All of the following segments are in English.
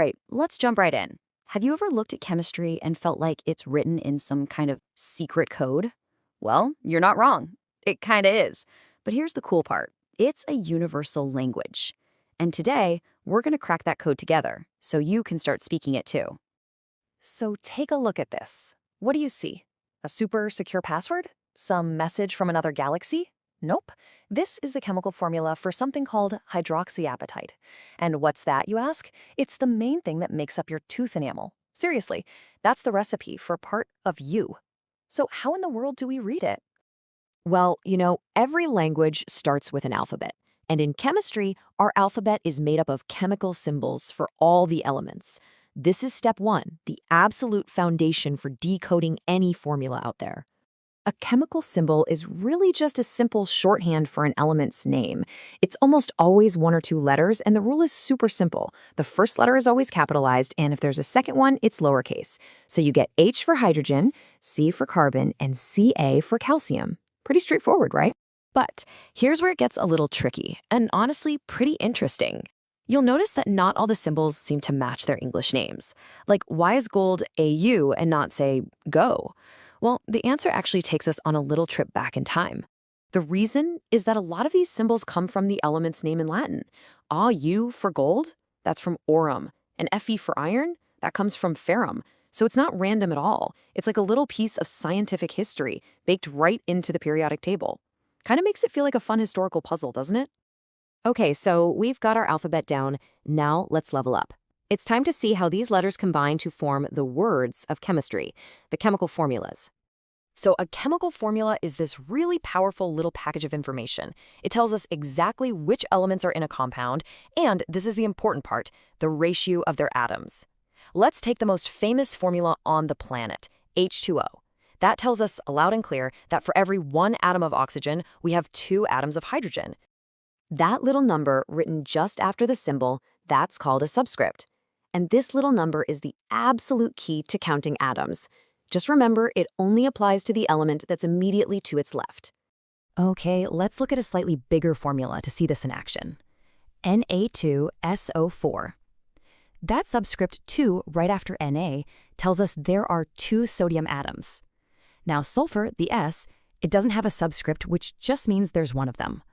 right, let's jump right in. Have you ever looked at chemistry and felt like it's written in some kind of secret code? Well, you're not wrong. It kind of is. But here's the cool part. It's a universal language. And today, we're going to crack that code together so you can start speaking it too. So take a look at this. What do you see? A super secure password? Some message from another galaxy? Nope. This is the chemical formula for something called hydroxyapatite. And what's that, you ask? It's the main thing that makes up your tooth enamel. Seriously, that's the recipe for part of you. So how in the world do we read it? Well, every language starts with an alphabet. And in chemistry, our alphabet is made up of chemical symbols for all the elements. This is step one, the absolute foundation for decoding any formula out there. A chemical symbol is really just a simple shorthand for an element's name. It's almost always one or two letters, and the rule is super simple. The first letter is always capitalized, and if there's a second one, it's lowercase. So you get H for hydrogen, C for carbon, and Ca for calcium. Pretty straightforward, right? But here's where it gets a little tricky, and honestly, pretty interesting. You'll notice that not all the symbols seem to match their English names. Like, why is gold AU and not, say, Go? Well, the answer actually takes us on a little trip back in time. The reason is that a lot of these symbols come from the element's name in Latin. Au for gold, that's from aurum, and Fe for iron, that comes from ferrum. So it's not random at all. It's like a little piece of scientific history baked right into the periodic table. Kind of makes it feel like a fun historical puzzle, doesn't it? Okay, so we've got our alphabet down. Now let's level up. It's time to see how these letters combine to form the words of chemistry, the chemical formulas. So a chemical formula is this really powerful little package of information. It tells us exactly which elements are in a compound, and this is the important part, the ratio of their atoms. Let's take the most famous formula on the planet, H2O. That tells us loud and clear that for every one atom of oxygen, we have two atoms of hydrogen. That little number written just after the symbol, that's called a subscript. And this little number is the absolute key to counting atoms. Just remember, it only applies to the element that's immediately to its left. Okay, let's look at a slightly bigger formula to see this in action. Na2SO4. That subscript 2 right after Na tells us there are two sodium atoms. Now sulfur, the S, it doesn't have a subscript, which just means there's one of them.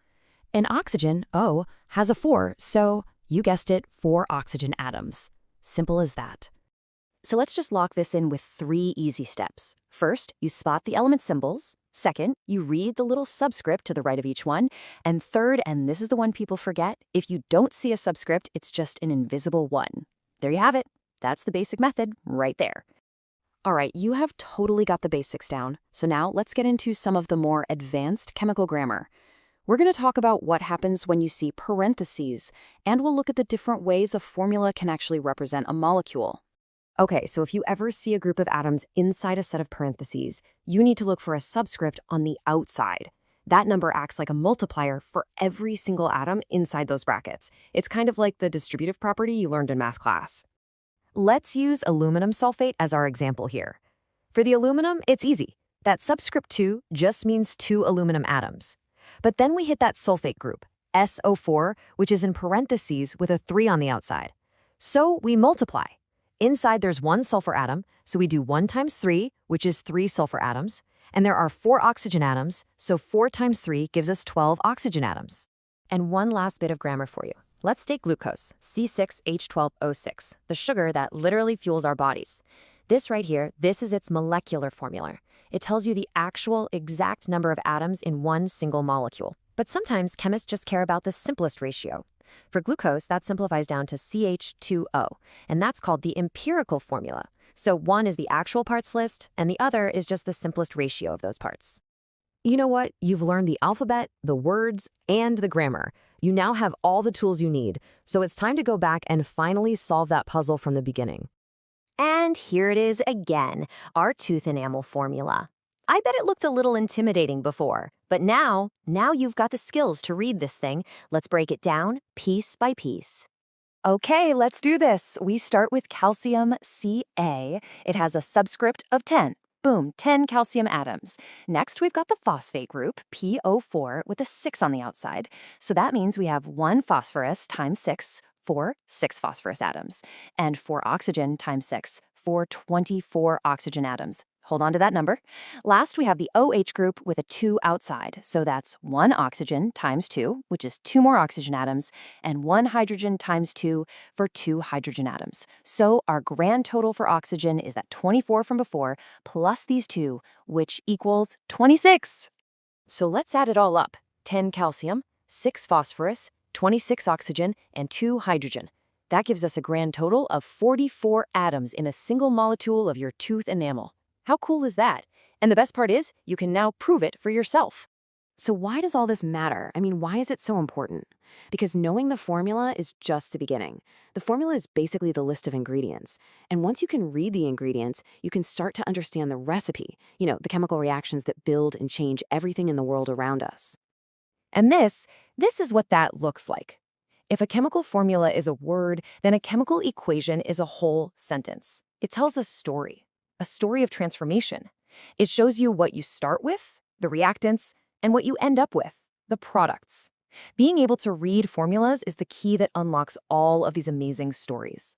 And oxygen, O, has a 4, so you guessed it, 4 oxygen atoms. Simple as that. So let's just lock this in with 3 easy steps. First, you spot the element symbols. Second, you read the little subscript to the right of each one. And third, and this is the one people forget, if you don't see a subscript, it's just an invisible 1. There you have it. That's the basic method right there. All right, you have totally got the basics down. So now let's get into some of the more advanced chemical grammar. We're going to talk about what happens when you see parentheses, and we'll look at the different ways a formula can actually represent a molecule. Okay, so if you ever see a group of atoms inside a set of parentheses, you need to look for a subscript on the outside. That number acts like a multiplier for every single atom inside those brackets. It's kind of like the distributive property you learned in math class. Let's use aluminum sulfate as our example here. For the aluminum, it's easy. That subscript 2 just means 2 aluminum atoms. But then we hit that sulfate group, SO4, which is in parentheses with a 3 on the outside. So we multiply. Inside there's 1 sulfur atom, so we do 1 times 3, which is 3 sulfur atoms. And there are 4 oxygen atoms, so 4 times 3 gives us 12 oxygen atoms. And one last bit of grammar for you. Let's take glucose, C6H12O6, the sugar that literally fuels our bodies. This right here, this is its molecular formula. It tells you the actual exact number of atoms in one single molecule. But sometimes chemists just care about the simplest ratio. For glucose, that simplifies down to CH2O, and that's called the empirical formula. So one is the actual parts list, and the other is just the simplest ratio of those parts. You know what? You've learned the alphabet, the words, and the grammar. You now have all the tools you need, so it's time to go back and finally solve that puzzle from the beginning. And here it is again, our tooth enamel formula. I bet it looked a little intimidating before, but now you've got the skills to read this thing. Let's break it down piece by piece. Okay, let's do this. We start with calcium, Ca. It has a subscript of 10. Boom, 10 calcium atoms. Next, we've got the phosphate group, PO4, with a 6 on the outside. So that means we have 1 phosphorus times 6, 4, 6 phosphorus atoms. And for oxygen times 6, for 24 oxygen atoms. Hold on to that number. Last, we have the OH group with a 2 outside. So that's 1 oxygen times 2, which is 2 more oxygen atoms, and 1 hydrogen times 2 for 2 hydrogen atoms. So our grand total for oxygen is that 24 from before plus these 2, which equals 26. So let's add it all up. 10 calcium, 6 phosphorus, 26 oxygen, and 2 hydrogen. That gives us a grand total of 44 atoms in a single molecule of your tooth enamel. How cool is that? And the best part is, you can now prove it for yourself. So why does all this matter? I mean, why is it so important? Because knowing the formula is just the beginning. The formula is basically the list of ingredients. And once you can read the ingredients, you can start to understand the recipe, the chemical reactions that build and change everything in the world around us. And this is what that looks like. If a chemical formula is a word, then a chemical equation is a whole sentence. It tells a story of transformation. It shows you what you start with, the reactants, and what you end up with, the products. Being able to read formulas is the key that unlocks all of these amazing stories.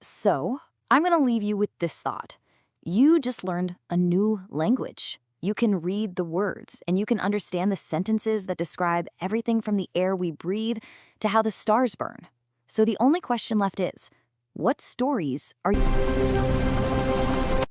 So, I'm going to leave you with this thought. You just learned a new language. You can read the words, and you can understand the sentences that describe everything from the air we breathe to how the stars burn. So the only question left is, what stories are you...